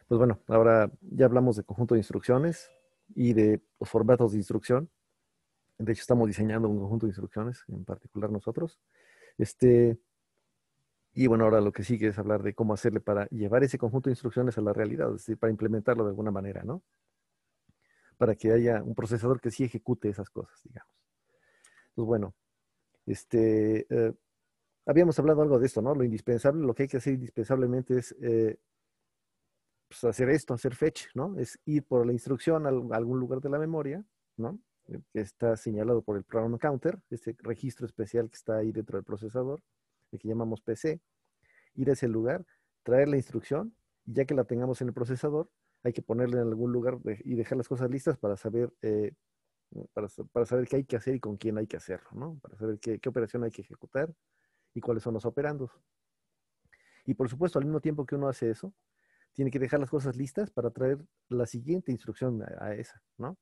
Pues bueno, ahora ya hablamos de conjunto de instrucciones y de los formatos de instrucción. De hecho, estamos diseñando un conjunto de instrucciones, en particular nosotros. Este, y bueno, ahora lo que sigue es hablar de cómo hacerle para llevar ese conjunto de instrucciones a la realidad, es decir, para implementarlo de alguna manera, ¿no? Para que haya un procesador que sí ejecute esas cosas, digamos. Pues bueno, este, eh, habíamos hablado algo de esto, ¿no? Lo indispensable, lo que hay que hacer indispensablemente es pues hacer esto, hacer fetch, ¿no? Es ir por la instrucción a algún lugar de la memoria, ¿no? Que está señalado por el program counter, este registro especial que está ahí dentro del procesador, el que llamamos PC, ir a ese lugar, traer la instrucción, y ya que la tengamos en el procesador, hay que ponerla en algún lugar y dejar las cosas listas para saber, para saber qué hay que hacer y con quién hay que hacerlo, ¿no? Para saber qué operación hay que ejecutar y cuáles son los operandos. Y por supuesto, al mismo tiempo que uno hace eso, tiene que dejar las cosas listas para traer la siguiente instrucción a esa, ¿no?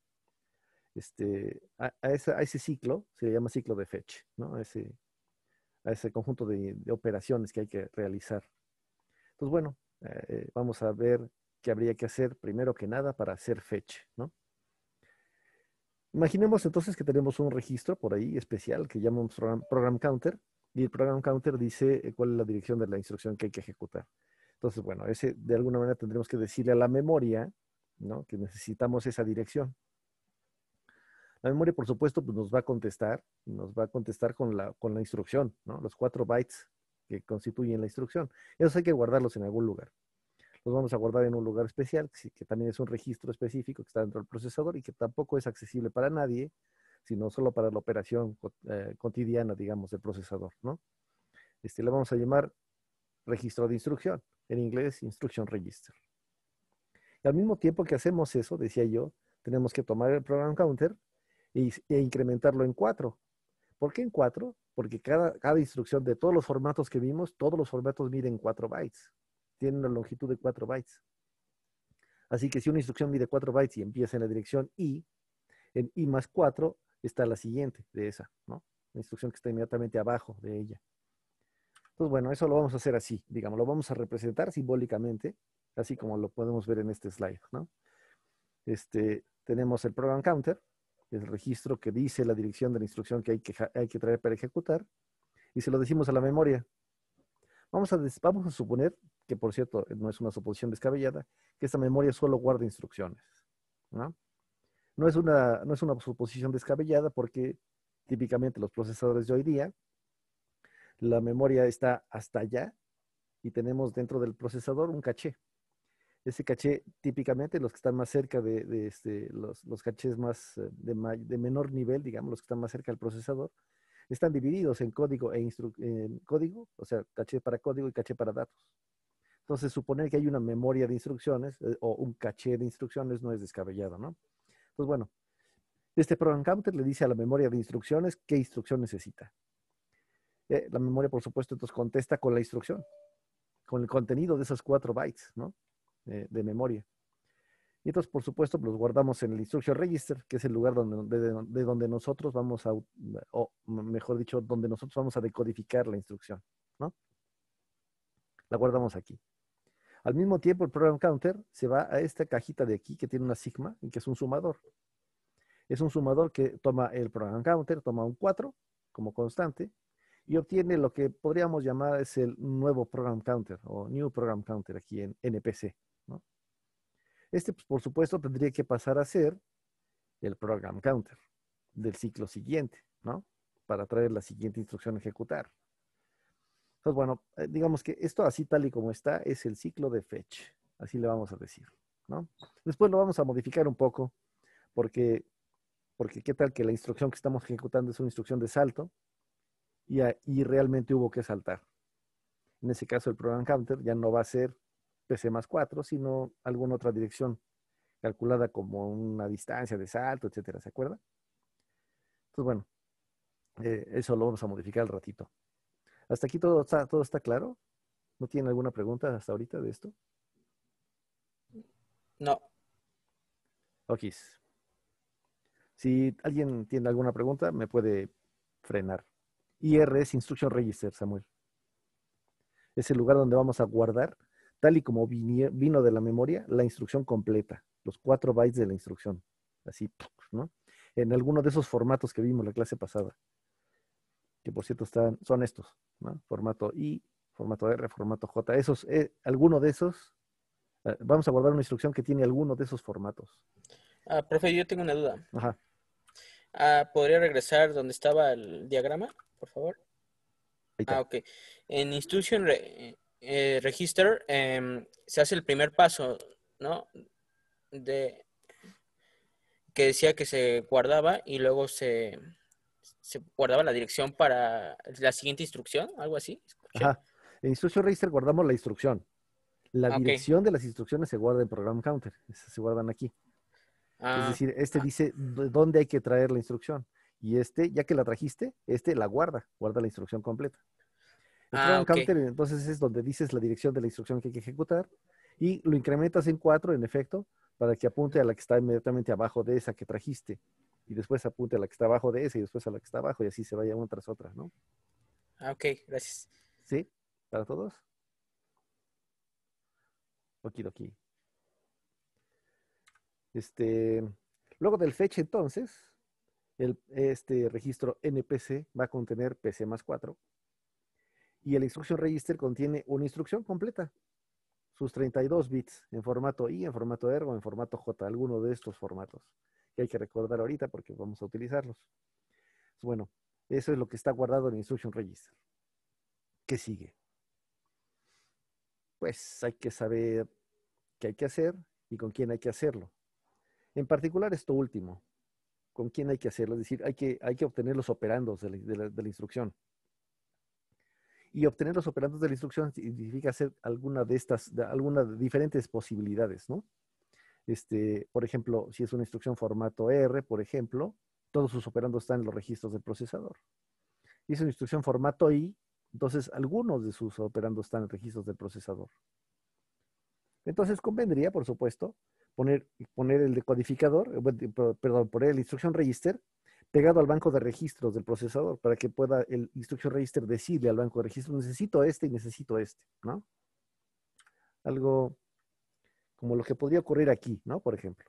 A ese ciclo se le llama ciclo de fetch, ¿no? A ese conjunto de operaciones que hay que realizar. Entonces, bueno, vamos a ver qué habría que hacer primero que nada para hacer fetch, ¿no? Imaginemos entonces que tenemos un registro por ahí especial que llamamos program counter, y el program counter dice cuál es la dirección de la instrucción que hay que ejecutar. Entonces, bueno, ese de alguna manera tendremos que decirle a la memoria, ¿no? Que necesitamos esa dirección. La memoria, por supuesto, pues nos va a contestar con la instrucción, ¿no? Los 4 bytes que constituyen la instrucción. Esos hay que guardarlos en algún lugar. Los vamos a guardar en un lugar especial, que también es un registro específico que está dentro del procesador y que tampoco es accesible para nadie, sino solo para la operación cotidiana, digamos, del procesador, ¿no? Le vamos a llamar registro de instrucción, en inglés Instruction Register. Y al mismo tiempo que hacemos eso, decía yo, tenemos que tomar el program counter e incrementarlo en 4. ¿Por qué en 4? Porque cada instrucción de todos los formatos que vimos, todos los formatos miden 4 bytes. Tienen una longitud de 4 bytes. Así que si una instrucción mide 4 bytes y empieza en la dirección I, en I más 4 está la siguiente de esa, ¿no? La instrucción que está inmediatamente abajo de ella. Entonces, bueno, eso lo vamos a hacer así, digamos, lo vamos a representar simbólicamente, así como lo podemos ver en este slide, ¿no? Tenemos el program counter, el registro que dice la dirección de la instrucción que hay que traer para ejecutar, y se lo decimos a la memoria. Vamos a suponer, que por cierto no es una suposición descabellada, que esta memoria solo guarda instrucciones, ¿no? No es una suposición descabellada porque típicamente los procesadores de hoy día, la memoria está hasta allá y tenemos dentro del procesador un caché. Ese caché, típicamente, los que están más cerca los cachés más de menor nivel, digamos, los que están más cerca del procesador, están divididos en código en código, o sea, caché para código y caché para datos. Entonces, suponer que hay una memoria de instrucciones o un caché de instrucciones no es descabellado, ¿no? Pues bueno, este program counter le dice a la memoria de instrucciones qué instrucción necesita. La memoria, por supuesto, entonces contesta con la instrucción, con el contenido de esos 4 bytes, ¿no? De memoria. Y entonces, por supuesto, los guardamos en el Instruction Register, que es el lugar de donde nosotros vamos a, o mejor dicho, donde nosotros vamos a decodificar la instrucción, ¿no? La guardamos aquí. Al mismo tiempo, el program counter se va a esta cajita de aquí que tiene una sigma y que es un sumador. Es un sumador que toma el program counter, toma un 4 como constante y obtiene lo que podríamos llamar es el nuevo program counter o new program counter aquí en NPC, ¿no? Pues, por supuesto, tendría que pasar a ser el program counter del ciclo siguiente, ¿no? Para traer la siguiente instrucción a ejecutar. Entonces, bueno, digamos que esto así tal y como está es el ciclo de fetch, así le vamos a decir, ¿no? Después lo vamos a modificar un poco porque, porque qué tal que la instrucción que estamos ejecutando es una instrucción de salto y realmente hubo que saltar. En ese caso el program counter ya no va a ser PC más 4, sino alguna otra dirección calculada como una distancia de salto, etcétera, ¿se acuerda? Entonces, bueno, eso lo vamos a modificar al ratito. ¿Hasta aquí todo está claro? ¿No tienen alguna pregunta hasta ahorita de esto? No, Ok. Si alguien tiene alguna pregunta, me puede frenar. IR es Instruction Register, Samuel. Es el lugar donde vamos a guardar tal y como vino de la memoria, la instrucción completa, los 4 bytes de la instrucción, así, ¿no? En alguno de esos formatos que vimos la clase pasada, que por cierto son estos, ¿no? Formato I, formato R, formato J, alguno de esos, vamos a guardar una instrucción que tiene alguno de esos formatos. Profe, yo tengo una duda. Ajá, ¿Podría regresar donde estaba el diagrama, por favor? ahí está. Ok. En Register se hace el primer paso, ¿no? De, que decía que se guardaba y luego se guardaba la dirección para la siguiente instrucción, algo así, ¿escuché? Ajá. En Instruction Register guardamos la instrucción. La Ok. dirección de las instrucciones se guarda en Program Counter, esas se guardan aquí. Es Ah, decir, este ah, dice dónde hay que traer la instrucción. Y ya que la trajiste, la guarda la instrucción completa. El Program ok. Counter, entonces, es donde dices la dirección de la instrucción que hay que ejecutar y lo incrementas en 4, en efecto, para que apunte a la que está inmediatamente abajo de esa que trajiste. Y después apunte a la que está abajo de esa y después a la que está abajo y así se vaya una tras otra, ¿no? Ok, gracias. ¿Sí? ¿Para todos? Okidoki. Este, luego del fetch, entonces, este registro NPC va a contener PC más 4 y el instruction register contiene una instrucción completa, sus 32 bits en formato I, en formato R o en formato J, alguno de estos formatos que hay que recordar ahorita porque vamos a utilizarlos. Bueno, eso es lo que está guardado en el instruction register. ¿Qué sigue? Pues hay que saber qué hay que hacer y con quién hay que hacerlo. En particular esto último, con quién hay que hacerlo, es decir, hay que obtener los operandos de la instrucción. Y obtener los operandos de la instrucción significa hacer alguna de algunas de diferentes posibilidades, ¿no? Por ejemplo, si es una instrucción formato R, por ejemplo, todos sus operandos están en los registros del procesador. Si es una instrucción formato I, entonces algunos de sus operandos están en registros del procesador. Entonces convendría, por supuesto, poner el decodificador, perdón, poner el instruction register pegado al banco de registros del procesador para que pueda el instruction register decirle al banco de registros, necesito este y necesito este, ¿no? Algo como lo que podría ocurrir aquí, ¿no? Por ejemplo.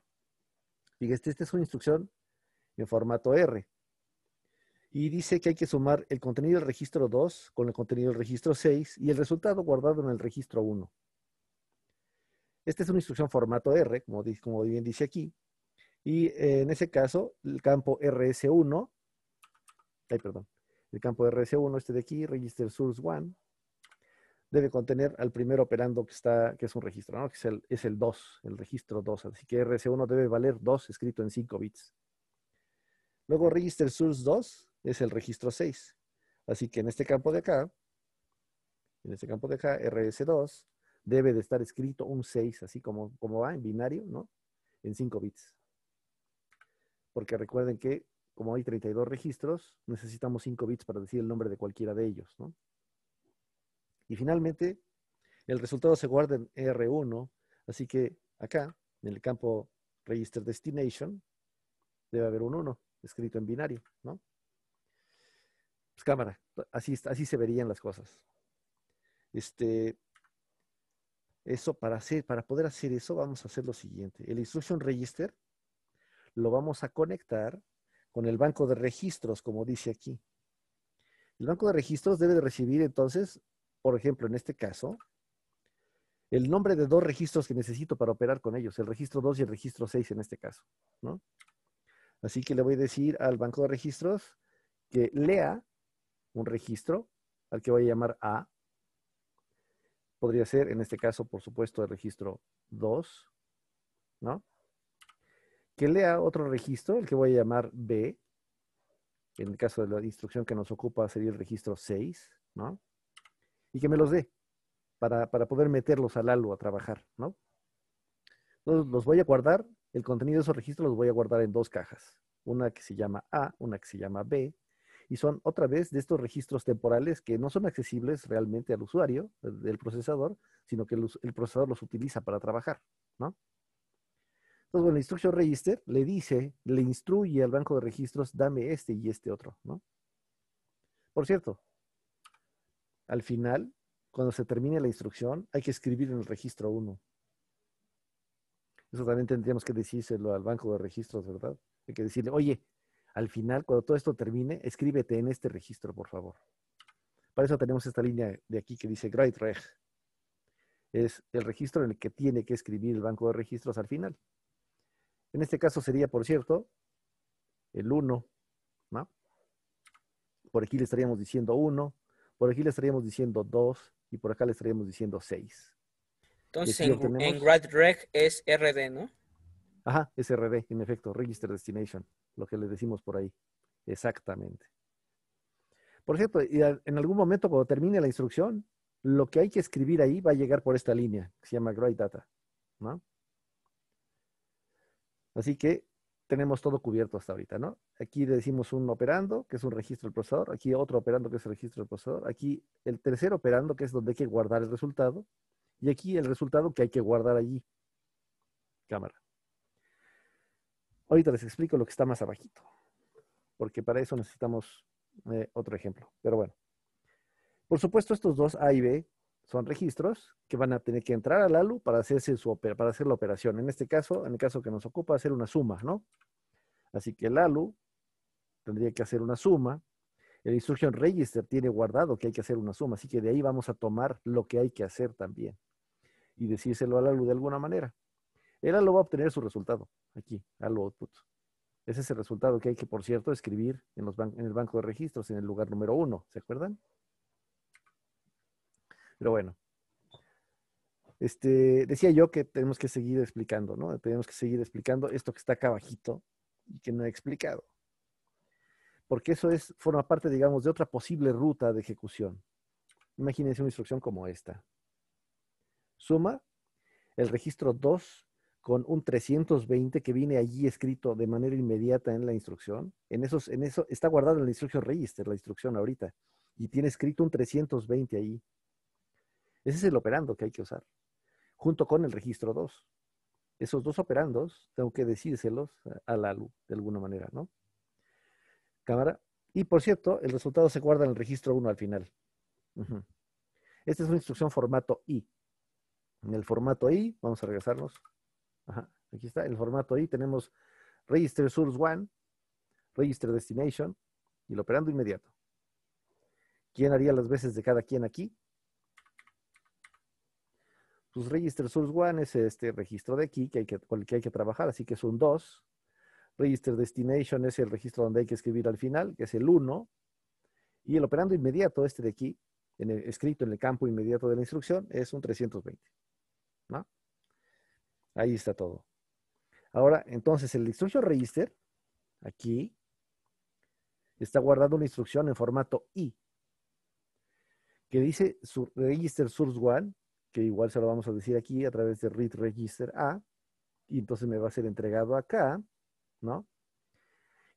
Fíjate, esta es una instrucción en formato R y dice que hay que sumar el contenido del registro 2 con el contenido del registro 6 y el resultado guardado en el registro 1. Esta es una instrucción formato R, como bien dice aquí, y en ese caso, el campo RS1, perdón, el campo RS1, este de aquí, Register Source 1, debe contener al primer operando que es un registro, ¿no? Que es el 2, el registro 2. Así que RS1 debe valer 2 escrito en 5 bits. Luego Register Source 2 es el registro 6. Así que en este campo de acá, RS2, debe de estar escrito un 6, así como va en binario, ¿no? En 5 bits. Porque recuerden que como hay 32 registros, necesitamos 5 bits para decir el nombre de cualquiera de ellos, ¿no? Y finalmente, el resultado se guarda en R1, así que acá, en el campo Register Destination, debe haber un 1 escrito en binario, ¿no? Pues cámara, así se verían las cosas. Para poder hacer eso, vamos a hacer lo siguiente. El Instruction Register lo vamos a conectar con el banco de registros, como dice aquí. El banco de registros debe de recibir entonces, por ejemplo, en este caso, el nombre de 2 registros que necesito para operar con ellos, el registro 2 y el registro 6 en este caso, ¿no? Así que le voy a decir al banco de registros que lea un registro al que voy a llamar A. Podría ser, en este caso, por supuesto, el registro 2, ¿no? Que lea otro registro, el que voy a llamar B. En el caso de la instrucción que nos ocupa sería el registro 6, ¿no? Y que me los dé para poder meterlos al ALU a trabajar, ¿no? Entonces los voy a guardar, el contenido de esos registros los voy a guardar en 2 cajas. Una que se llama A, una que se llama B, y son otra vez de estos registros temporales que no son accesibles realmente al usuario del procesador, sino que el procesador los utiliza para trabajar, ¿no? Entonces, bueno, la instruction register le instruye al banco de registros, dame este y este otro, ¿no? Por cierto, al final, cuando se termine la instrucción, hay que escribir en el registro 1. Eso también tendríamos que decírselo al banco de registros, ¿verdad? Hay que decirle, oye, al final, cuando todo esto termine, escríbete en este registro, por favor. Para eso tenemos esta línea de aquí que dice GrightReg. Es el registro en el que tiene que escribir el banco de registros al final. En este caso sería, por cierto, el 1, ¿no? Por aquí le estaríamos diciendo 1, por aquí le estaríamos diciendo 2 y por acá le estaríamos diciendo 6. Y Entonces aquí en obtenemos, GradReg es RD, ¿no? ajá, SRD, en efecto, Register Destination, lo que le decimos por ahí. Exactamente. Por cierto, y en algún momento cuando termine la instrucción, lo que hay que escribir ahí va a llegar por esta línea, que se llama Write Data, ¿no? Así que tenemos todo cubierto hasta ahorita, ¿no? Aquí le decimos un operando, que es un registro del procesador. Aquí otro operando, que es el registro del procesador. Aquí el tercer operando, que es donde hay que guardar el resultado. Y aquí el resultado que hay que guardar allí. Cámara. Ahorita les explico lo que está más abajito, porque para eso necesitamos otro ejemplo. Pero bueno, por supuesto estos dos A y B son registros que van a tener que entrar al ALU para para hacer la operación. En este caso, en el caso que nos ocupa, hacer una suma, ¿no? Así que el ALU tendría que hacer una suma. El instruction register tiene guardado que hay que hacer una suma, así que de ahí vamos a tomar lo que hay que hacer también y decírselo al ALU de alguna manera. El ALU va a obtener su resultado aquí, ALU output. Ese es el resultado que hay que, por cierto, escribir en el banco de registros en el lugar número 1, ¿se acuerdan? Pero bueno, decía yo que tenemos que seguir explicando, ¿no? Tenemos que seguir explicando esto que está acá abajito y que no he explicado. Porque eso forma parte, digamos, de otra posible ruta de ejecución. Imagínense una instrucción como esta. Suma el registro 2 con un 320 que viene allí escrito de manera inmediata en la instrucción. En eso está guardado en la instruction register, la instrucción ahorita, y tiene escrito un 320 ahí. Ese es el operando que hay que usar, junto con el registro 2. Esos dos operandos tengo que decírselos al ALU de alguna manera, ¿no? Cámara. Y por cierto, el resultado se guarda en el registro 1 al final. Esta es una instrucción formato I. En el formato I, vamos a regresarnos. Ajá, aquí está, el formato I tenemos Register Source 1, Register Destination y el operando inmediato. ¿Quién haría las veces de cada quien aquí? Pues Register Source 1 es este registro de aquí con el que hay que trabajar, así que es un 2. Register Destination es el registro donde hay que escribir al final, que es el 1. Y el operando inmediato, este de aquí, escrito en el campo inmediato de la instrucción, es un 320. ¿No? Ahí está todo. Ahora, entonces, el instruction register, aquí, está guardando una instrucción en formato I, que dice register source 1, que igual se lo vamos a decir aquí a través de read register A, y entonces me va a ser entregado acá, ¿no?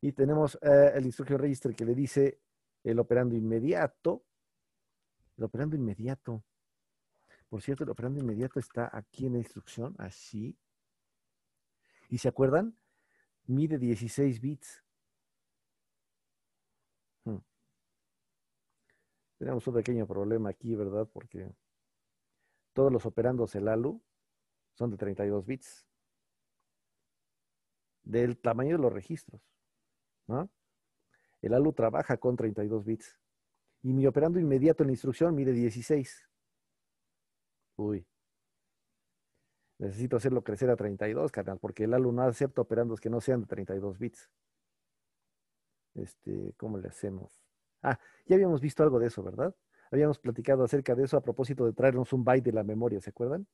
Y tenemos el instruction register que le dice el operando inmediato. El operando inmediato. Por cierto, el operando inmediato está aquí en la instrucción, así. ¿Y se acuerdan? Mide 16 bits. Tenemos un pequeño problema aquí, ¿verdad? Porque todos los operandos del ALU son de 32 bits. Del tamaño de los registros, ¿no? El ALU trabaja con 32 bits. Y mi operando inmediato en la instrucción mide 16. Uy. Necesito hacerlo crecer a 32, carnal, porque el ALU no acepta operandos que no sean de 32 bits. ¿Cómo le hacemos? Ah, ya habíamos visto algo de eso, ¿verdad? Habíamos platicado acerca de eso a propósito de traernos un byte de la memoria, ¿se acuerdan?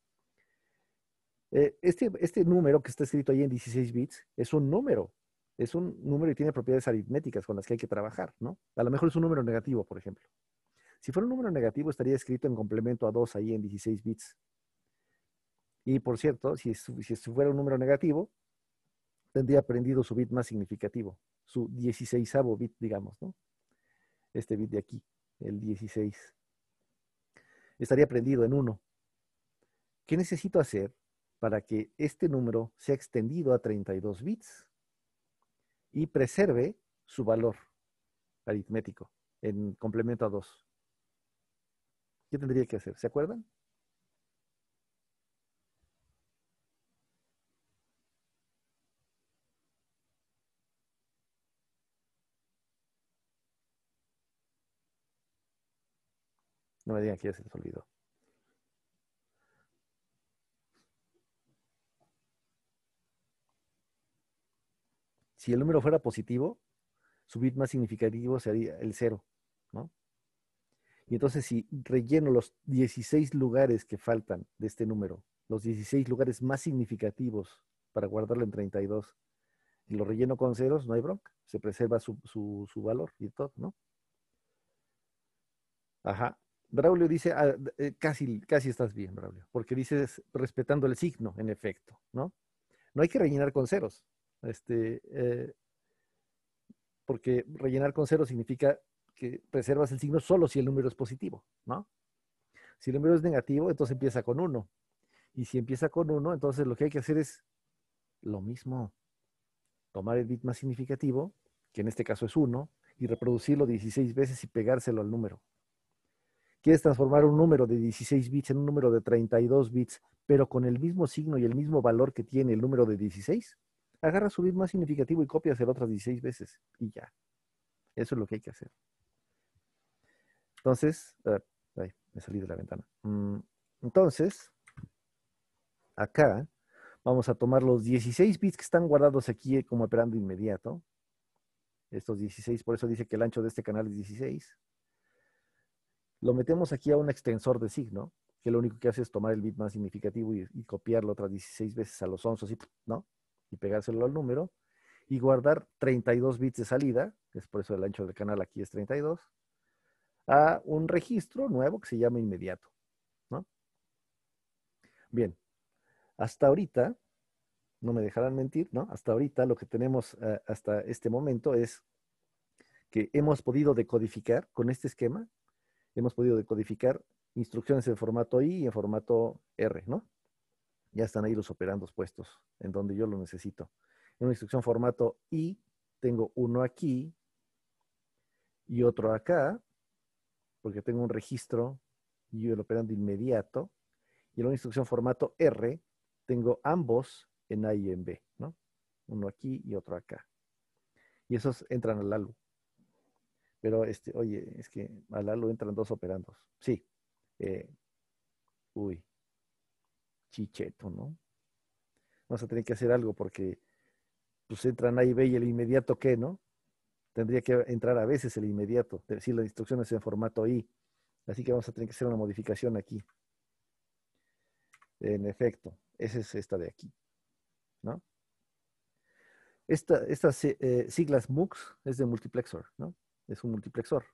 Este número que está escrito ahí en 16 bits es un número. Es un número y tiene propiedades aritméticas con las que hay que trabajar, ¿no? A lo mejor es un número negativo, por ejemplo. Si fuera un número negativo, estaría escrito en complemento a 2 ahí en 16 bits. Y por cierto, si fuera un número negativo, tendría prendido su bit más significativo, su 16avo bit, digamos, ¿no? Este bit de aquí, el 16. Estaría prendido en 1. ¿Qué necesito hacer para que este número sea extendido a 32 bits y preserve su valor aritmético en complemento a 2? ¿Qué tendría que hacer? ¿Se acuerdan? No me digan que ya se les olvidó. Si el número fuera positivo, su bit más significativo sería el 0, ¿no? Y entonces si relleno los 16 lugares que faltan de este número, los 16 lugares más significativos para guardarlo en 32, y lo relleno con ceros, no hay bronca. Se preserva su valor y todo, ¿no? Ajá. Braulio dice, casi estás bien, Braulio, porque dices respetando el signo, en efecto, ¿no? No hay que rellenar con ceros, porque rellenar con ceros significa que preservas el signo solo si el número es positivo, ¿no? Si el número es negativo, entonces empieza con 1. Y si empieza con 1, entonces lo que hay que hacer es lo mismo, tomar el bit más significativo, que en este caso es 1, y reproducirlo 16 veces y pegárselo al número. ¿Quieres transformar un número de 16 bits en un número de 32 bits, pero con el mismo signo y el mismo valor que tiene el número de 16? Agarra su bit más significativo y copias el otras 16 veces y ya. Eso es lo que hay que hacer. Entonces, ay, me salí de la ventana. Entonces, acá vamos a tomar los 16 bits que están guardados aquí como operando inmediato. Estos 16, por eso dice que el ancho de este canal es 16. Lo metemos aquí a un extensor de signo, que lo único que hace es tomar el bit más significativo y copiarlo otras 16 veces a los 11, ¿no? Y pegárselo al número. Y guardar 32 bits de salida, que es por eso el ancho del canal aquí es 32, a un registro nuevo que se llama inmediato, ¿no? Bien, hasta ahorita, no me dejarán mentir, ¿no? Hasta ahorita lo que tenemos hasta este momento es que hemos podido decodificar con este esquema, hemos podido decodificar instrucciones en formato I y en formato R, ¿no? Ya están ahí los operandos puestos en donde yo lo necesito. En una instrucción formato I tengo uno aquí y otro acá, porque tengo un registro y el operando inmediato. Y en una instrucción formato R tengo ambos en A y en B, ¿no? Uno aquí y otro acá. Y esos entran al ALU. Pero, oye, es que al ALU entran dos operandos. Sí. Eh, uy, chicheto, ¿no? Vamos a tener que hacer algo porque pues entran A y B y el inmediato, ¿qué, no? Tendría que entrar a veces el inmediato, si la instrucción es en formato I. Así que vamos a tener que hacer una modificación aquí. En efecto, esa es esta de aquí, ¿no? Estas siglas MUX es de multiplexor, ¿no? Es un multiplexor.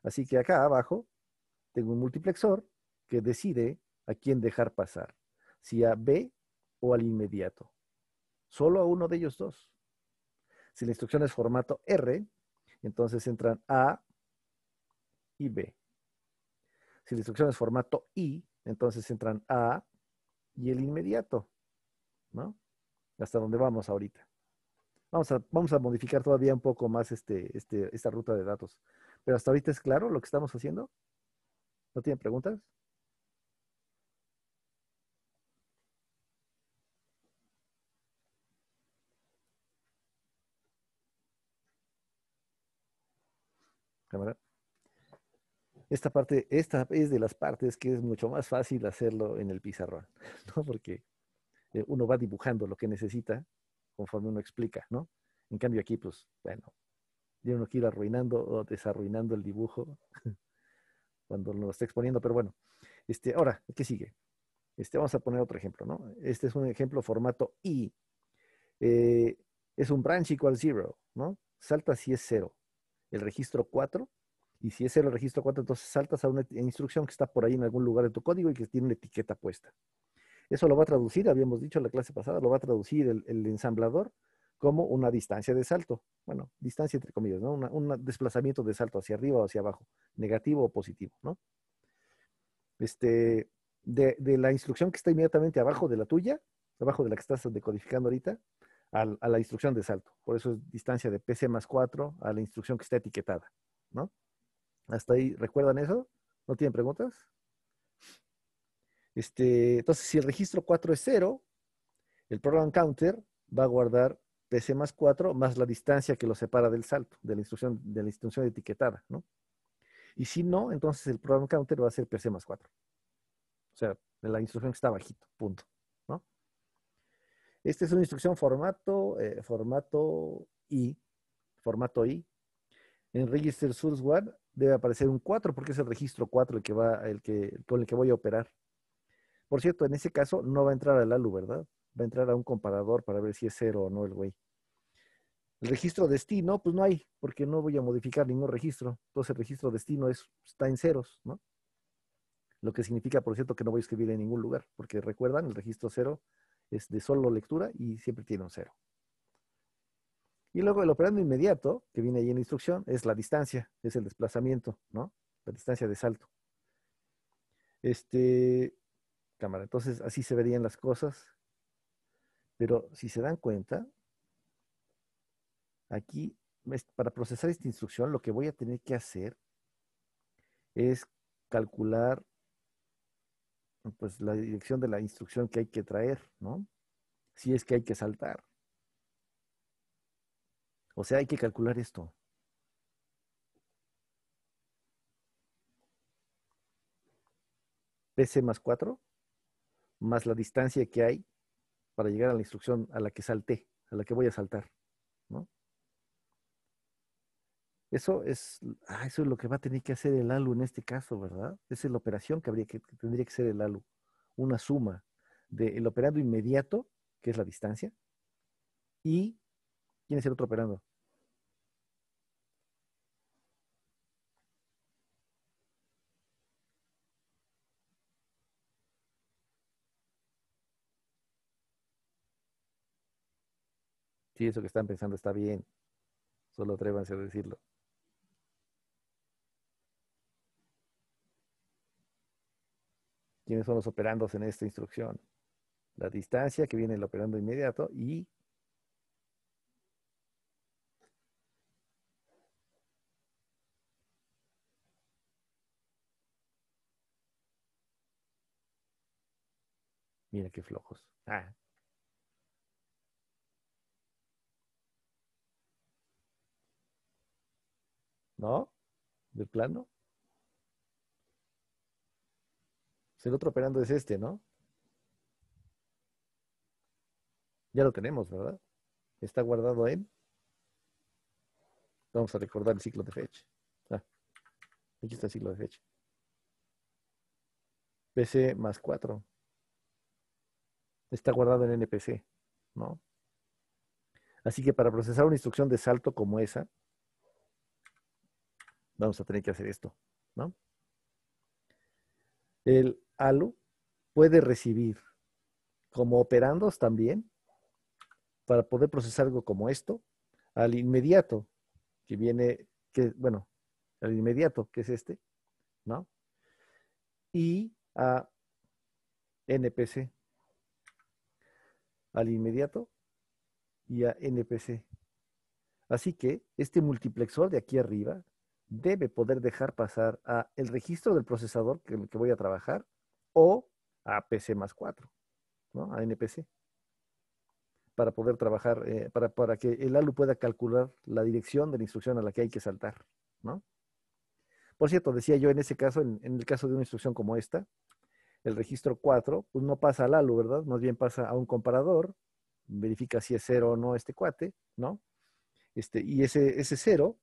Así que acá abajo tengo un multiplexor que decide a quién dejar pasar, si a B o al inmediato. Solo a uno de ellos dos. Si la instrucción es formato R, entonces entran A y B. Si la instrucción es formato I, entonces entran A y el inmediato, ¿no? Hasta donde vamos ahorita. Vamos a modificar todavía un poco más esta ruta de datos. Pero hasta ahorita es claro lo que estamos haciendo. ¿No tienen preguntas? Cámara. Esta es de las partes que es mucho más fácil hacerlo en el pizarrón, ¿no? Porque uno va dibujando lo que necesita conforme uno explica, ¿no? En cambio aquí, pues, bueno, tiene uno que ir arruinando o desarruinando el dibujo cuando lo está exponiendo, pero bueno. Ahora, ¿qué sigue? Vamos a poner otro ejemplo, ¿no? Este es un ejemplo formato I. Eh, es un branch equal 0, ¿no? Salta si es 0 el registro 4, y si es 0 el registro 4, entonces saltas a una instrucción que está por ahí en algún lugar de tu código y que tiene una etiqueta puesta. Eso lo va a traducir, habíamos dicho en la clase pasada, lo va a traducir el ensamblador como una distancia de salto. Bueno, distancia entre comillas, ¿no? Un desplazamiento de salto hacia arriba o hacia abajo, negativo o positivo, ¿no? De la instrucción que está inmediatamente abajo de la tuya, abajo de la que estás decodificando ahorita, a la instrucción de salto. Por eso es distancia de PC más 4 a la instrucción que está etiquetada, ¿no? Hasta ahí, ¿recuerdan eso? ¿No tienen preguntas? Entonces, si el registro 4 es 0, el program counter va a guardar PC más 4 más la distancia que lo separa del salto, de la instrucción etiquetada, ¿no? Y si no, entonces el program counter va a ser PC más 4. O sea, la instrucción que está bajito, punto, ¿no? Esta es una instrucción formato I. En register source 1 debe aparecer un 4 porque es el registro 4 con el que voy a operar. Por cierto, en ese caso no va a entrar al ALU, ¿verdad? Va a entrar a un comparador para ver si es 0 o no el güey. El registro destino, pues no hay, porque no voy a modificar ningún registro. Entonces el registro destino está en ceros, ¿no? Lo que significa, por cierto, que no voy a escribir en ningún lugar, porque recuerdan, el registro 0 es de solo lectura y siempre tiene un 0. Y luego el operando inmediato, que viene ahí en la instrucción, es la distancia, es el desplazamiento, ¿no? La distancia de salto. Cámara, entonces así se verían las cosas. Pero si se dan cuenta, aquí, para procesar esta instrucción, lo que voy a tener que hacer es calcular pues, la dirección de la instrucción que hay que traer, ¿no? Si es que hay que saltar. O sea, hay que calcular esto. PC más 4, más la distancia que hay para llegar a la instrucción a la que salté, a la que voy a saltar, ¿no? Eso es lo que va a tener que hacer el ALU en este caso, ¿verdad? Esa es la operación que tendría que ser el ALU. Una suma del operando inmediato, que es la distancia, y ¿quién es el otro operando? Sí, eso que están pensando está bien. Solo atrévanse a decirlo. ¿Quiénes son los operandos en esta instrucción? La distancia, que viene el operando inmediato, y mira qué flojos. ¿No? ¿Del plano? Pues el otro operando es este, ¿no? Ya lo tenemos, ¿verdad? Está guardado en. Vamos a recordar el ciclo de fetch. Aquí está el ciclo de fetch. PC más 4. Está guardado en NPC, ¿no? Así que para procesar una instrucción de salto como esa, vamos a tener que hacer esto, ¿no? El ALU puede recibir como operandos también, para poder procesar algo como esto, al inmediato, que viene, bueno, al inmediato, que es este, ¿no? Y a NPC, al inmediato y a NPC. Así que este multiplexor de aquí arriba debe poder dejar pasar a el registro del procesador que el que voy a trabajar o a PC más 4, ¿no? A NPC, para poder trabajar, para que el ALU pueda calcular la dirección de la instrucción a la que hay que saltar, ¿no? Por cierto, decía yo en ese caso, en el caso de una instrucción como esta, el registro 4, pues no pasa al ALU, ¿verdad? Más bien pasa a un comparador, verifica si es 0 o no este cuate, ¿no? Y ese 0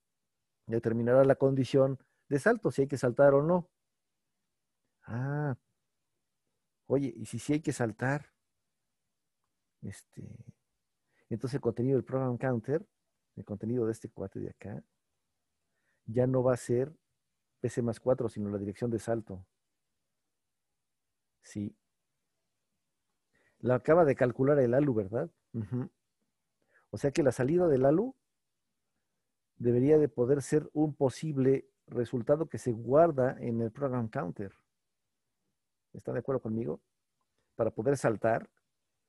determinará la condición de salto, si hay que saltar o no. Ah, oye, y si sí hay que saltar, este, entonces el contenido del program counter, el contenido de este cuate de acá, ya no va a ser PC más 4, sino la dirección de salto. Sí. La acaba de calcular el ALU, ¿verdad? Ujú. O sea que la salida del ALU debería de poder ser un posible resultado que se guarda en el program counter. ¿Están de acuerdo conmigo? Para poder saltar,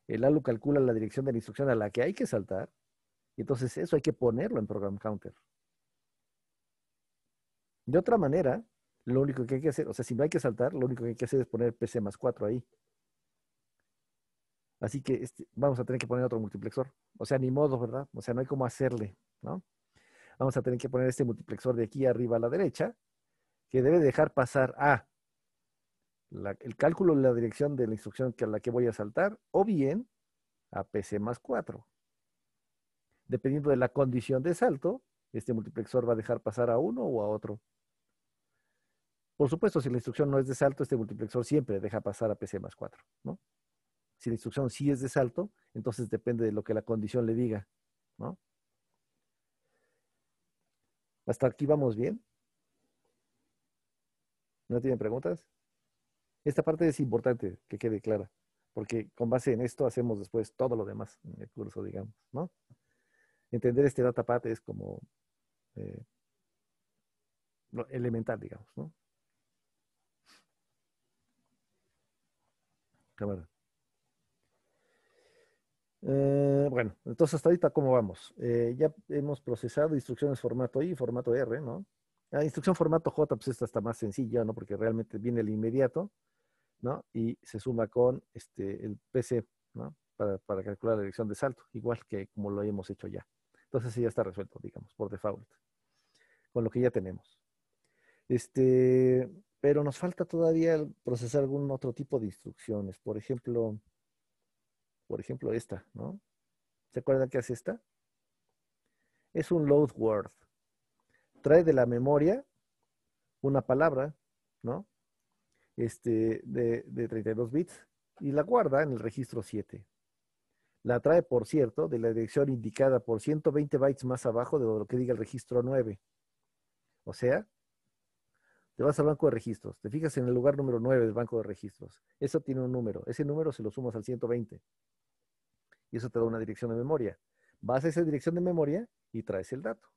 el ALU calcula la dirección de la instrucción a la que hay que saltar, y entonces eso hay que ponerlo en program counter. De otra manera, Lo único que hay que hacer, o sea, si no hay que saltar, lo único que hay que hacer es poner PC más 4 ahí. Así que vamos a tener que poner otro multiplexor. O sea, ni modo, ¿verdad? O sea, no hay cómo hacerle, ¿no? Vamos a tener que poner este multiplexor de aquí arriba a la derecha, que debe dejar pasar a el cálculo de la dirección de la instrucción a la que voy a saltar, o bien a PC más 4. Dependiendo de la condición de salto, este multiplexor va a dejar pasar a uno o a otro. Por supuesto, si la instrucción no es de salto, este multiplexor siempre deja pasar a PC más 4, ¿no? Si la instrucción sí es de salto, entonces depende de lo que la condición le diga, ¿no? Hasta aquí vamos bien. ¿No tienen preguntas? Esta parte es importante que quede clara, porque con base en esto hacemos después todo lo demás en el curso, digamos, ¿no? Entender este datapath es como eh, lo elemental, digamos, ¿no? Cámara. Bueno, entonces hasta ahorita, ¿cómo vamos? Ya hemos procesado instrucciones formato I y formato R, ¿no? La instrucción formato J, pues esta está más sencilla, ¿no? Porque realmente viene el inmediato, ¿no? Y se suma con el PC, ¿no? Para calcular la dirección de salto, igual que como lo hemos hecho ya. Entonces sí ya está resuelto, digamos, por default, con lo que ya tenemos. Pero nos falta todavía procesar algún otro tipo de instrucciones. Por ejemplo esta, ¿no? ¿Se acuerdan qué hace esta? Es un load word. Trae de la memoria una palabra, ¿no? De 32 bits y la guarda en el registro 7. La trae, por cierto, de la dirección indicada por 120 bytes más abajo de lo que diga el registro 9. O sea, te vas al banco de registros, te fijas en el lugar número 9 del banco de registros. Eso tiene un número. Ese número se lo sumas al 120. Y eso te da una dirección de memoria. Vas a esa dirección de memoria y traes el dato.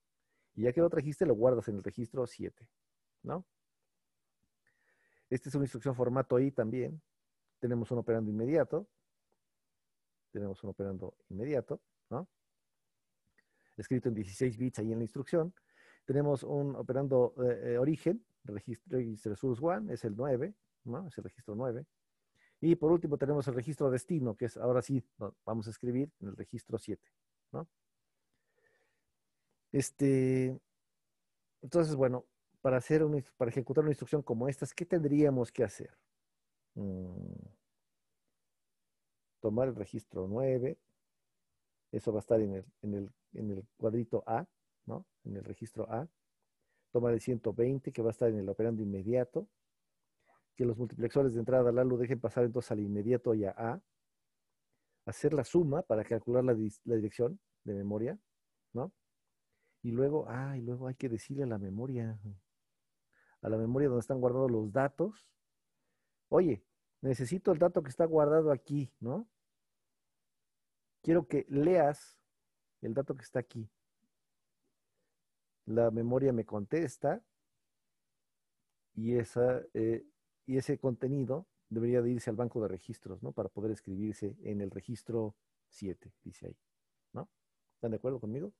Y ya que lo trajiste, lo guardas en el registro 7, ¿no? Esta es una instrucción formato I también. Tenemos un operando inmediato. ¿No? Escrito en 16 bits ahí en la instrucción. Tenemos un operando origen, register source 1, es el 9, ¿no? Es el registro 9. Y por último tenemos el registro destino, que es ahora sí, vamos a escribir en el registro 7, ¿no? Entonces, bueno, para ejecutar una instrucción como estas, ¿qué tendríamos que hacer? Tomar el registro 9, eso va a estar en el cuadrito A, ¿no? En el registro A. Tomar el 120, que va a estar en el operando inmediato. Que los multiplexores de entrada al lo dejen pasar entonces al inmediato y a A. Hacer la suma para calcular la dirección de memoria, ¿no? Y luego hay que decirle a la memoria donde están guardados los datos. Oye, necesito el dato que está guardado aquí, ¿no? Quiero que leas el dato que está aquí. La memoria me contesta y, y ese contenido debería de irse al banco de registros, ¿no? Para poder escribirse en el registro 7, dice ahí, ¿no? ¿Están de acuerdo conmigo?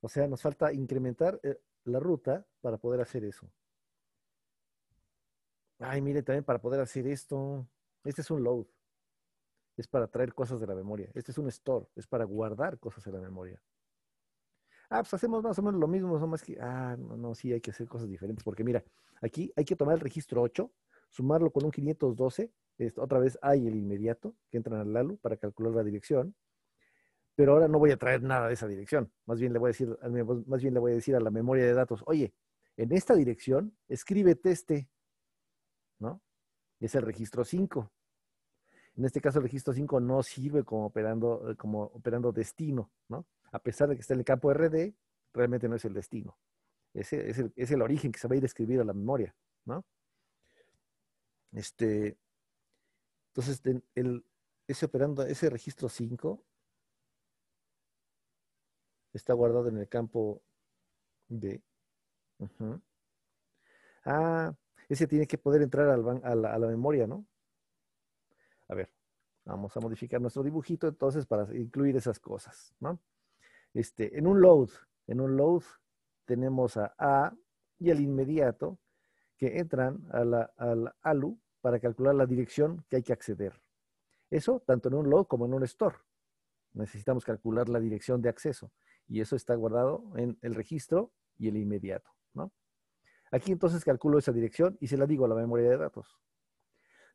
O sea, nos falta incrementar la ruta para poder hacer eso. Ay, mire, también para poder hacer esto, este es un load, es para traer cosas de la memoria. Este es un store, es para guardar cosas en la memoria. Pues hacemos más o menos lo mismo, no más que, no, sí hay que hacer cosas diferentes, porque mira, aquí hay que tomar el registro 8, sumarlo con un 512, otra vez hay el inmediato, que entran al LALU para calcular la dirección, pero ahora no voy a traer nada de esa dirección, más bien le voy a decir a la memoria de datos, oye, en esta dirección, escríbete ¿no? Es el registro 5. En este caso, el registro 5 no sirve como operando destino, ¿no? A pesar de que está en el campo RD, realmente no es el destino. Es el origen que se va a ir a escribir a la memoria, ¿no? Entonces, ese registro 5 está guardado en el campo D. Uh-huh. Ese tiene que poder entrar a la memoria, ¿no? A ver, vamos a modificar nuestro dibujito entonces para incluir esas cosas, ¿no? En un load tenemos a y el inmediato que entran al ALU para calcular la dirección que hay que acceder. Eso tanto en un load como en un store. Necesitamos calcular la dirección de acceso y eso está guardado en el registro y el inmediato, ¿no? Aquí entonces calculo esa dirección y se la digo a la memoria de datos.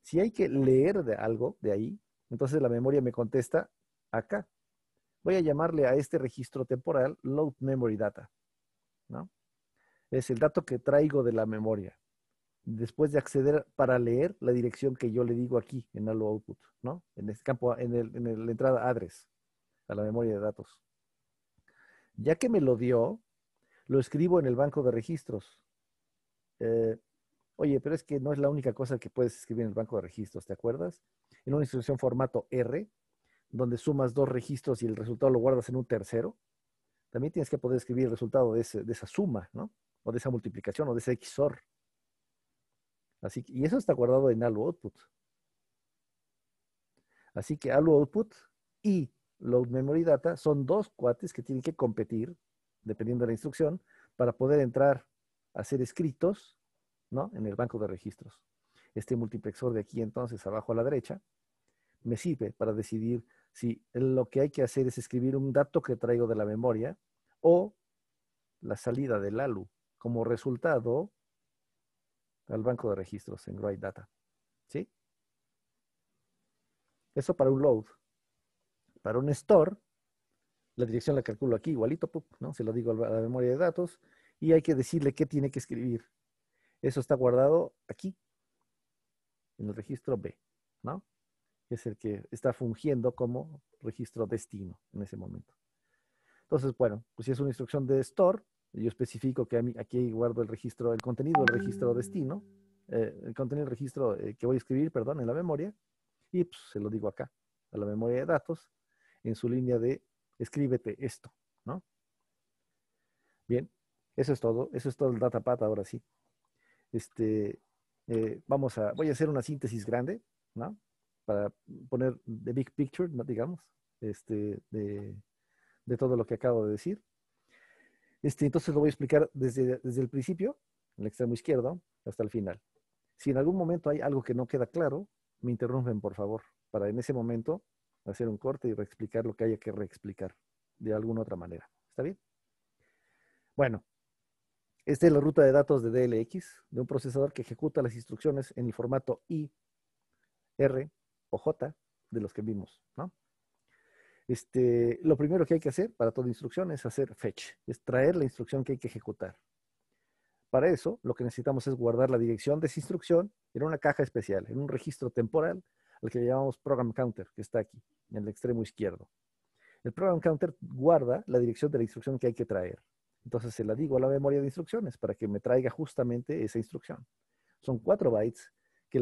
Si hay que leer de algo de ahí, entonces la memoria me contesta acá. Voy a llamarle a este registro temporal load memory data, ¿no? Es el dato que traigo de la memoria. Después de acceder para leer la dirección que yo le digo aquí en ALU output, ¿no? En este campo, en la entrada address a la memoria de datos. Ya que me lo dio, lo escribo en el banco de registros. Oye, pero es que no es la única cosa que puedes escribir en el banco de registros, ¿te acuerdas? En una instrucción formato R, donde sumas dos registros y el resultado lo guardas en un tercero, también tienes que poder escribir el resultado de esa suma, ¿no? O de esa multiplicación o de ese XOR. Así que, y eso está guardado en ALU output. Así que ALU output y load memory data son dos cuates que tienen que competir, dependiendo de la instrucción, para poder entrar a ser escritos, ¿no? En el banco de registros. Este multiplexor de aquí entonces abajo a la derecha me sirve para decidir si lo que hay que hacer es escribir un dato que traigo de la memoria o la salida del ALU como resultado al banco de registros en write data. ¿Sí? Eso para un load. Para un store, la dirección la calculo aquí igualito, ¿no? Se lo digo a la memoria de datos y hay que decirle qué tiene que escribir. Eso está guardado aquí, en el registro B, ¿no? Es el que está fungiendo como registro destino en ese momento. Entonces, bueno, pues si es una instrucción de store, yo especifico que aquí guardo el registro, el contenido del registro destino, el contenido del registro que voy a escribir, perdón, en la memoria, y pues se lo digo acá, a la memoria de datos, en su línea de escríbete esto, ¿no? Bien, eso es todo el datapath ahora sí. Voy a hacer una síntesis grande, ¿no? Para poner the big picture, ¿no? Digamos, de todo lo que acabo de decir. Entonces lo voy a explicar desde el principio, en el extremo izquierdo, hasta el final. Si en algún momento hay algo que no queda claro, me interrumpen, por favor, para en ese momento hacer un corte y reexplicar lo que haya que reexplicar de alguna otra manera. ¿Está bien? Bueno, esta es la ruta de datos de DLX, de un procesador que ejecuta las instrucciones en el formato I, R o J de los que vimos, ¿no? Lo primero que hay que hacer para toda instrucción es hacer fetch, es traer la instrucción que hay que ejecutar. Para eso, lo que necesitamos es guardar la dirección de esa instrucción en una caja especial, en un registro temporal, al que le llamamos program counter, que está aquí, en el extremo izquierdo. El program counter guarda la dirección de la instrucción que hay que traer. Entonces se la digo a la memoria de instrucciones para que me traiga justamente esa instrucción. Son 4 bytes que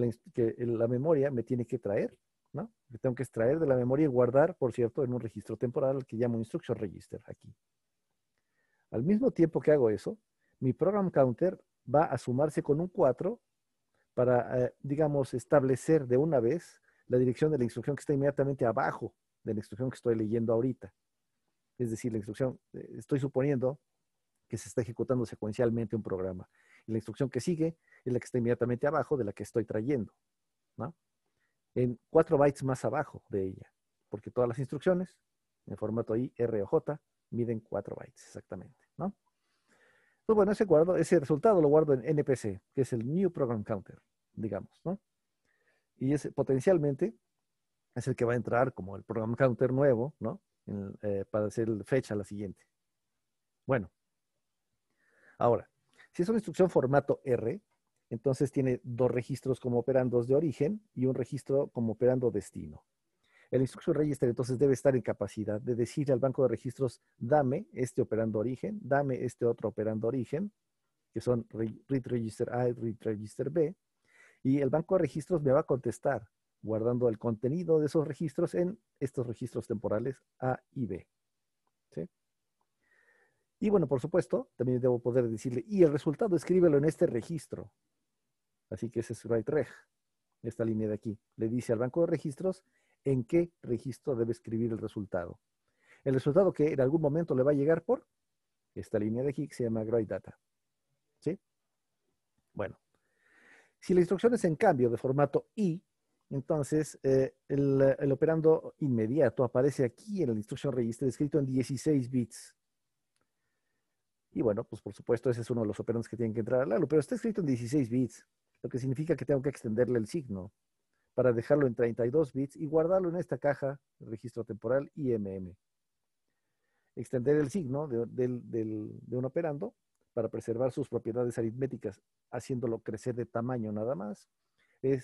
la memoria me tiene que traer, ¿no? Que tengo que extraer de la memoria y guardar, por cierto, en un registro temporal que llamo instruction register aquí. Al mismo tiempo que hago eso, mi program counter va a sumarse con un 4 para, digamos, establecer de una vez la dirección de la instrucción que está inmediatamente abajo de la instrucción que estoy leyendo ahorita. Es decir, la instrucción, estoy suponiendo que se está ejecutando secuencialmente un programa. Y la instrucción que sigue es la que está inmediatamente abajo de la que estoy trayendo, ¿no? En 4 bytes más abajo de ella, porque todas las instrucciones en formato I, R o J miden 4 bytes exactamente, ¿no? Pues bueno, ese resultado lo guardo en NPC, que es el New Program Counter, digamos, ¿no? Y potencialmente es el que va a entrar como el Program Counter nuevo, ¿no? Para hacer fecha a la siguiente. Bueno, ahora, si es una instrucción formato R, entonces tiene 2 registros como operandos de origen y un registro como operando destino. El instruction register entonces debe estar en capacidad de decirle al banco de registros, dame este operando origen, dame este otro operando origen, que son read register A y read register B, y el banco de registros me va a contestar guardando el contenido de esos registros en estos registros temporales A y B. ¿Sí? Y bueno, por supuesto, también debo poder decirle, y el resultado escríbelo en este registro. Así que ese es write reg, esta línea de aquí. Le dice al banco de registros en qué registro debe escribir el resultado. El resultado que en algún momento le va a llegar por esta línea de aquí que se llama write data. ¿Sí? Bueno, Si la instrucción es en cambio de formato I, entonces el operando inmediato aparece aquí en la instrucción register escrito en 16 bits. Y bueno, pues por supuesto ese es uno de los operandos que tienen que entrar al ALU, pero está escrito en 16 bits, lo que significa que tengo que extenderle el signo para dejarlo en 32 bits y guardarlo en esta caja de registro temporal IMM. Extender el signo de un operando para preservar sus propiedades aritméticas, haciéndolo crecer de tamaño nada más,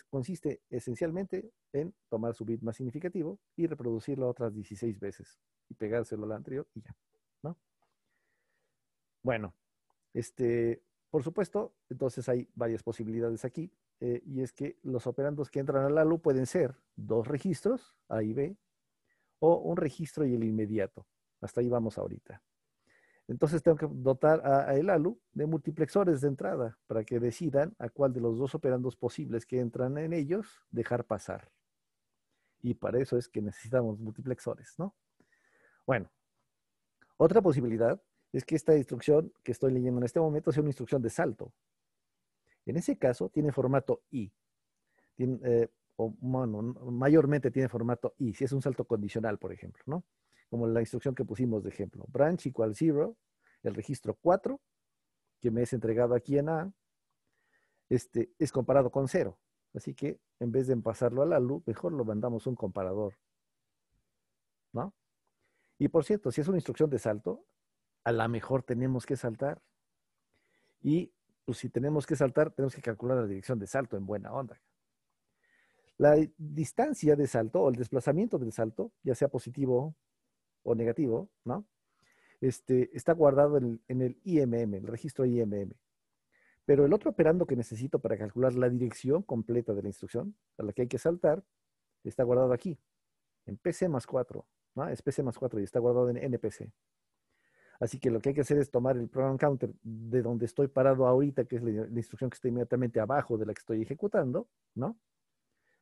consiste esencialmente en tomar su bit más significativo y reproducirlo otras 16 veces y pegárselo al anterior y ya, ¿no? Bueno, por supuesto, entonces hay varias posibilidades aquí, y es que los operandos que entran al ALU pueden ser dos registros, A y B, o un registro y el inmediato. Hasta ahí vamos ahorita. Entonces tengo que dotar a el ALU de multiplexores de entrada para que decidan a cuál de los dos operandos posibles que entran en ellos dejar pasar. Y para eso es que necesitamos multiplexores, ¿no? Bueno, otra posibilidad es que esta instrucción que estoy leyendo en este momento sea una instrucción de salto. En ese caso tiene formato I. O bueno, mayormente tiene formato I, si es un salto condicional, por ejemplo, ¿no? Como la instrucción que pusimos de ejemplo. Branch igual 0, el registro 4, que me es entregado aquí en A, es comparado con 0. Así que en vez de pasarlo al ALU, mejor lo mandamos un comparador, ¿no? Y por cierto, si es una instrucción de salto, a la mejor tenemos que saltar. Y pues, si tenemos que saltar, tenemos que calcular la dirección de salto en buena onda. La distancia de salto o el desplazamiento del salto, ya sea positivo o negativo, ¿no? Está guardado en el IMM, el registro IMM. Pero el otro operando que necesito para calcular la dirección completa de la instrucción a la que hay que saltar está guardado aquí, en PC más 4, ¿no? Es PC más 4 y está guardado en NPC. Así que lo que hay que hacer es tomar el program counter de donde estoy parado ahorita, que es la instrucción que está inmediatamente abajo de la que estoy ejecutando, ¿no?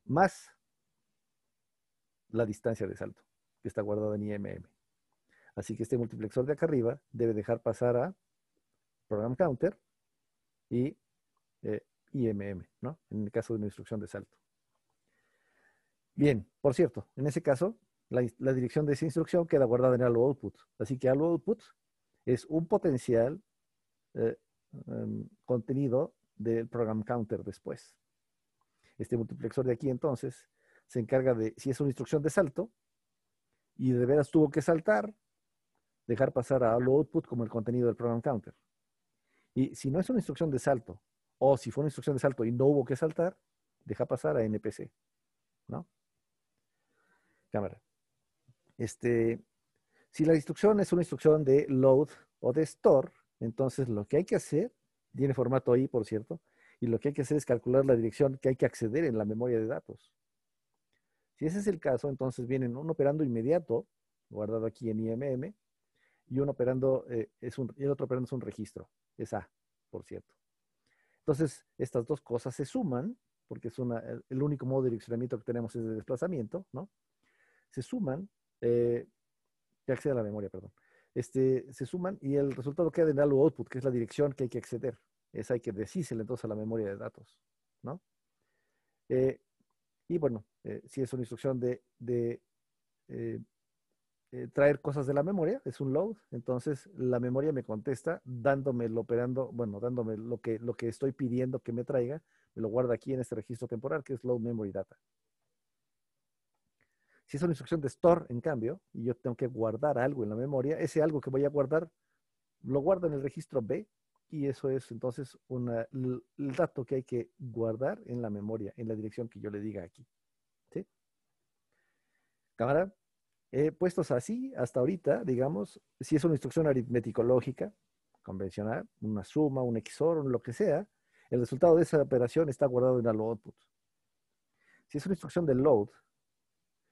Más la distancia de salto, que está guardada en IMM. Así que este multiplexor de acá arriba debe dejar pasar a program counter y IMM, ¿no? En el caso de una instrucción de salto. Bien, por cierto, en ese caso, la dirección de esa instrucción queda guardada en allo output. Así que allo output es un potencial contenido del program counter después. Este multiplexor de aquí entonces se encarga de, si es una instrucción de salto y de veras tuvo que saltar, dejar pasar a allo output como el contenido del program counter. Y si no es una instrucción de salto, o si fue una instrucción de salto y no hubo que saltar, deja pasar a NPC, ¿no? Cámara. Si la instrucción es una instrucción de load o de store, entonces lo que hay que hacer, tiene formato I, por cierto, y lo que hay que hacer es calcular la dirección que hay que acceder en la memoria de datos. Si ese es el caso, entonces vienen un operando inmediato, guardado aquí en IMM, y un operando, y el otro operando es un registro, es A, por cierto. Entonces, estas dos cosas se suman, porque es el único modo de direccionamiento que tenemos es de desplazamiento, ¿no? Se suman, que accede a la memoria, perdón. Se suman y el resultado queda en algo output, que es la dirección que hay que acceder. Esa hay que decírsela entonces a la memoria de datos, ¿no? Y bueno, si es una instrucción de traer cosas de la memoria, es un load, entonces la memoria me contesta dándome el operando, bueno, dándome lo que estoy pidiendo que me traiga, me lo guarda aquí en este registro temporal que es load memory data. Si es una instrucción de store, en cambio, y yo tengo que guardar algo en la memoria, ese algo que voy a guardar lo guardo en el registro B y eso es entonces el dato que hay que guardar en la memoria, en la dirección que yo le diga aquí. ¿Sí? Cámara. Puestos así, hasta ahorita, digamos, si es una instrucción aritmético-lógica, convencional, una suma, un XOR, lo que sea, el resultado de esa operación está guardado en allo output. Si es una instrucción de load,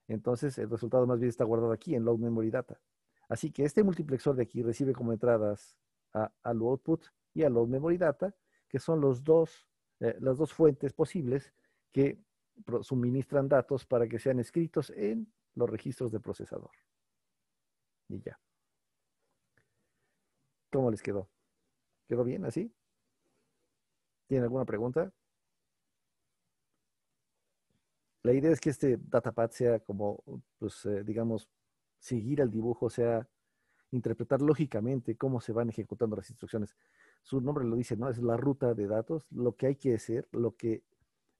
entonces el resultado más bien está guardado aquí en load memory data. Así que este multiplexor de aquí recibe como entradas a allo output y a load memory data, que son las dos fuentes posibles que suministran datos para que sean escritos en los registros de procesador. Y ya. ¿Cómo les quedó? ¿Quedó bien así? ¿Tienen alguna pregunta? La idea es que este datapad sea como, pues, digamos, seguir el dibujo, o sea, interpretar lógicamente cómo se van ejecutando las instrucciones. Su nombre lo dice, ¿no? Es la ruta de datos, lo que hay que hacer,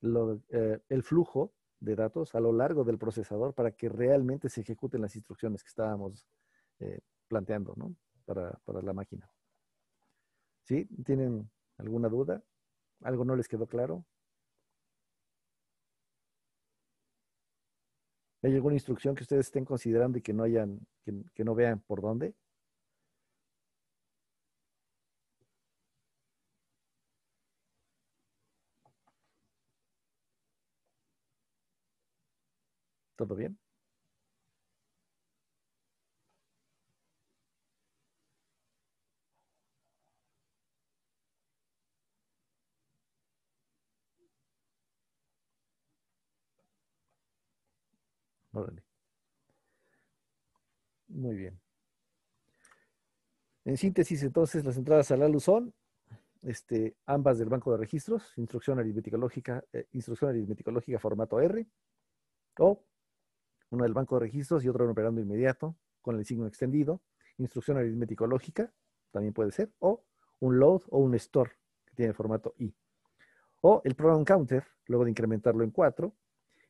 el flujo de datos a lo largo del procesador para que realmente se ejecuten las instrucciones que estábamos eh, planteando, ¿no? Para la máquina. ¿Sí? ¿Tienen alguna duda? ¿Algo no les quedó claro? ¿Hay alguna instrucción que ustedes estén considerando y que no hayan, que no vean por dónde? ¿Todo bien? Órale. Muy bien. En síntesis, entonces, las entradas al ALU son ambas del banco de registros, instrucción aritmética lógica formato R, o una del banco de registros y otra en operando inmediato con el signo extendido, instrucción aritmético lógica, también puede ser, o un load o un store que tiene formato I. O el program counter, luego de incrementarlo en 4,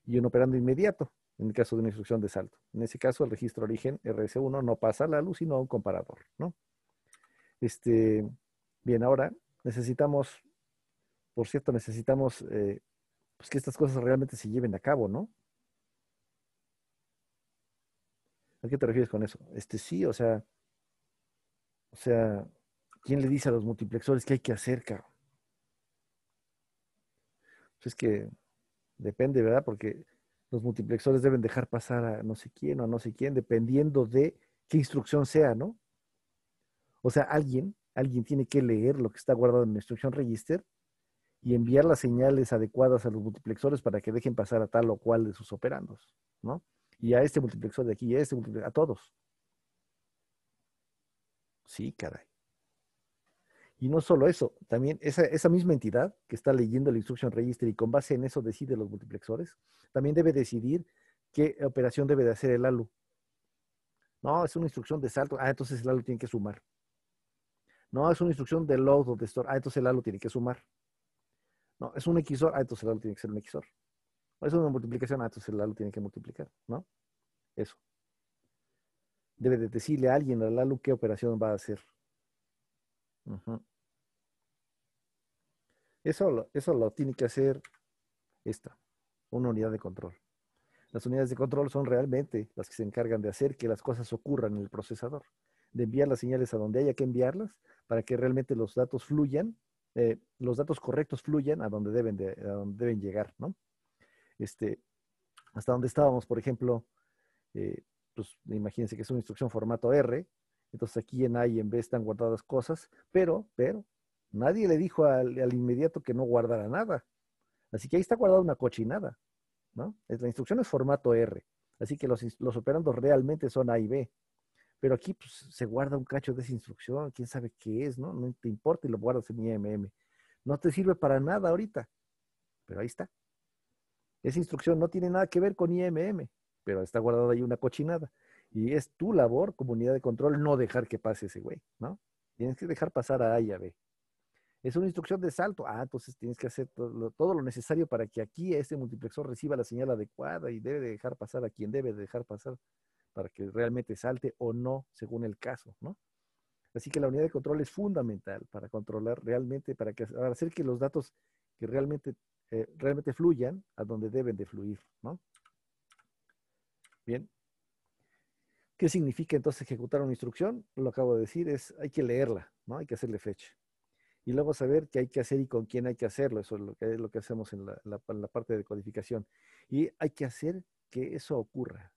y un operando inmediato, en el caso de una instrucción de salto. En ese caso, el registro origen RS1 no pasa a la luz, sino a un comparador, ¿no? Este, bien, ahora necesitamos, por cierto, necesitamos pues que estas cosas realmente se lleven a cabo, ¿no? ¿A qué te refieres con eso? Sí, o sea, ¿quién le dice a los multiplexores qué hay que hacer, cabrón? Pues es que depende, ¿verdad? Porque los multiplexores deben dejar pasar a no sé quién o a no sé quién, dependiendo de qué instrucción sea, ¿no? O sea, alguien tiene que leer lo que está guardado en la instrucción register y enviar las señales adecuadas a los multiplexores para que dejen pasar a tal o cual de sus operandos, ¿no? Y a este multiplexor de aquí, y a este multiplexor, a todos. Sí, caray. Y no solo eso, también esa misma entidad que está leyendo el instruction register y con base en eso decide los multiplexores, también debe decidir qué operación debe de hacer el ALU. No, es una instrucción de salto. Ah, entonces el ALU tiene que sumar. No, es una instrucción de load o de store. Ah, entonces el ALU tiene que sumar. No, es un XOR. Ah, entonces el ALU tiene que ser un XOR. No, es una multiplicación. Ah, entonces el ALU tiene que multiplicar, ¿no? Eso. Debe de decirle a alguien al ALU qué operación va a hacer. Ujú. Eso lo tiene que hacer una unidad de control. Las unidades de control son realmente las que se encargan de hacer que las cosas ocurran en el procesador, de enviar las señales a donde haya que enviarlas para que realmente los datos fluyan, los datos correctos fluyan a donde deben llegar, ¿no? Este, hasta donde estábamos, por ejemplo, pues imagínense que es una instrucción formato R, entonces aquí en A y en B están guardadas cosas, pero nadie le dijo al inmediato que no guardara nada. Así que ahí está guardada una cochinada, ¿no? La instrucción es formato R, así que los operandos realmente son A y B, pero aquí pues, se guarda un cacho de esa instrucción, quién sabe qué es, ¿no? No te importa y lo guardas en IMM. No te sirve para nada ahorita, pero ahí está. Esa instrucción no tiene nada que ver con IMM, pero está guardada ahí una cochinada. Y es tu labor como unidad de control no dejar que pase ese güey, ¿no? Tienes que dejar pasar a A y a B. Es una instrucción de salto. Ah, entonces tienes que hacer todo lo necesario para que aquí este multiplexor reciba la señal adecuada y debe de dejar pasar a quien debe de dejar pasar para que realmente salte o no, según el caso, ¿no? Así que la unidad de control es fundamental para controlar realmente, para hacer que los datos que realmente fluyan a donde deben de fluir, ¿no? Bien. ¿Qué significa entonces ejecutar una instrucción? Lo acabo de decir, hay que leerla, ¿no? Hay que hacerle fetch. Y luego saber qué hay que hacer y con quién hay que hacerlo. Eso es lo que hacemos en la parte de codificación. Y hay que hacer que eso ocurra,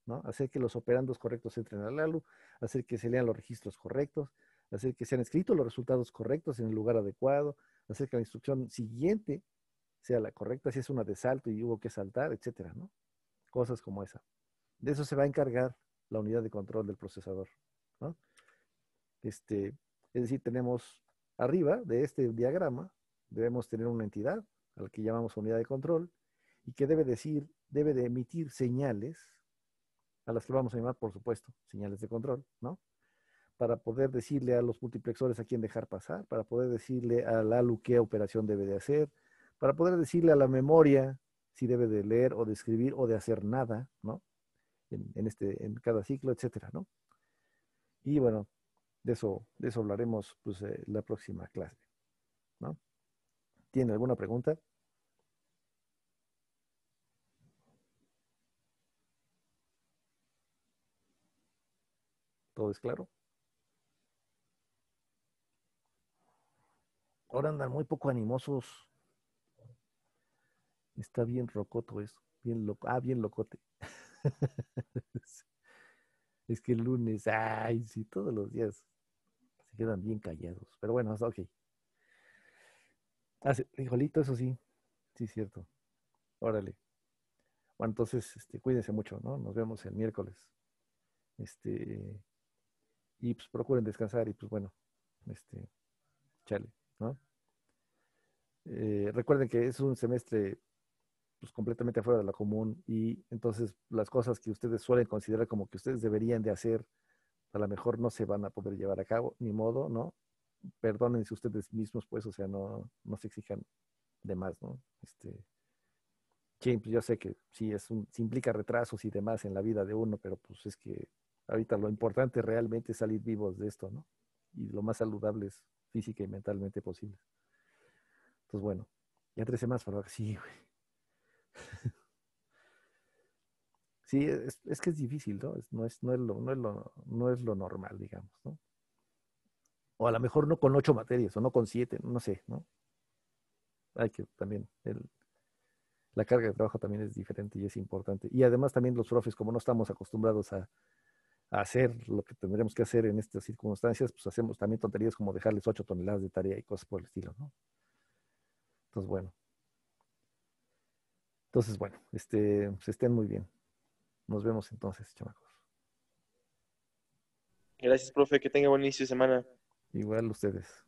¿no? Hacer que los operandos correctos entren al ALU, hacer que se lean los registros correctos, hacer que sean escritos los resultados correctos en el lugar adecuado, hacer que la instrucción siguiente sea la correcta, si es una de salto y hubo que saltar, etcétera, ¿no? Cosas como esa. De eso se va a encargar la unidad de control del procesador, ¿no? Es decir, tenemos arriba de este diagrama, debemos tener una entidad a la que llamamos unidad de control, y que debe decir, debe de emitir señales, a las que vamos a llamar, por supuesto, señales de control, ¿no? Para poder decirle a los multiplexores a quién dejar pasar, para poder decirle al ALU qué operación debe de hacer, para poder decirle a la memoria si debe de leer o de escribir o de hacer nada, ¿no? En cada ciclo, etcétera, ¿no? Y bueno, de eso hablaremos pues, la próxima clase, ¿no? ¿Tiene alguna pregunta? ¿Todo es claro? Ahora andan muy poco animosos. Está bien rocoto eso. Bien loco. Ah, bien locote. Es que el lunes, ay, sí, todos los días se quedan bien callados. Pero bueno, ok. Ah, sí, frijolito, eso sí. Sí, cierto. Órale. Bueno, entonces, cuídense mucho, ¿no? Nos vemos el miércoles. Este, y pues procuren descansar y pues bueno, chale, ¿no? Recuerden que es un semestre pues completamente afuera de la común y entonces las cosas que ustedes suelen considerar como que ustedes deberían de hacer, a lo mejor no se van a poder llevar a cabo, ni modo, ¿no? Perdónense ustedes mismos, pues, o sea, no se exijan de más, ¿no? Sí, pues yo sé que sí, sí implica retrasos y demás en la vida de uno, pero pues es que ahorita lo importante realmente es salir vivos de esto, ¿no? Y lo más saludables física y mentalmente posible. Entonces, bueno, ya 3 semanas para sí, güey. Sí, es que es difícil, ¿no? No es lo normal, digamos, ¿no? O a lo mejor no con 8 materias, o no con 7, no sé, ¿no? Hay que también, la carga de trabajo también es diferente y es importante. Y además también los profes, como no estamos acostumbrados a hacer lo que tendremos que hacer en estas circunstancias, pues hacemos también tonterías como dejarles 8 toneladas de tarea y cosas por el estilo, ¿no? Entonces, bueno, pues estén muy bien. Nos vemos entonces, chamacos. Gracias, profe, que tenga buen inicio de semana. Igual ustedes.